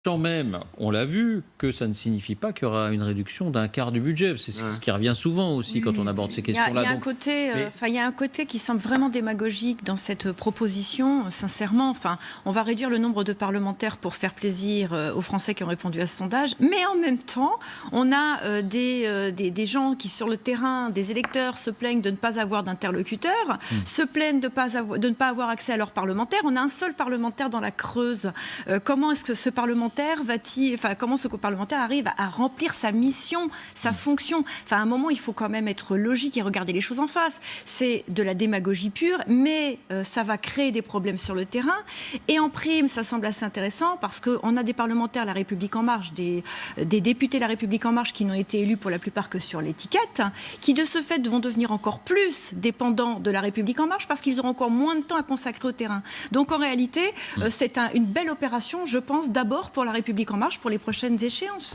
Quand même, on l'a vu, que ça ne signifie pas qu'il y aura une réduction d'un quart du budget. C'est ce qui revient souvent aussi quand on aborde ces questions-là. Il y a un côté qui semble vraiment démagogique dans cette proposition, sincèrement. Enfin, on va réduire le nombre de parlementaires pour faire plaisir aux Français qui ont répondu à ce sondage, mais en même temps, on a des gens qui, sur le terrain, des électeurs, se plaignent de ne pas avoir d'interlocuteurs, se plaignent de ne pas avoir accès à leurs parlementaires. On a un seul parlementaire dans la Creuse. Comment est-ce que ce parlementaire comment ce parlementaire arrive à remplir sa mission, sa fonction? Enfin, à un moment, il faut quand même être logique et regarder les choses en face. C'est de la démagogie pure, mais ça va créer des problèmes sur le terrain. Et en prime, ça semble assez intéressant parce qu'on a des parlementaires La République En Marche, des députés La République En Marche qui n'ont été élus pour la plupart que sur l'étiquette, qui de ce fait vont devenir encore plus dépendants de La République En Marche parce qu'ils auront encore moins de temps à consacrer au terrain. Donc en réalité, c'est une belle opération, je pense, d'abord pour La République En Marche pour les prochaines échéances.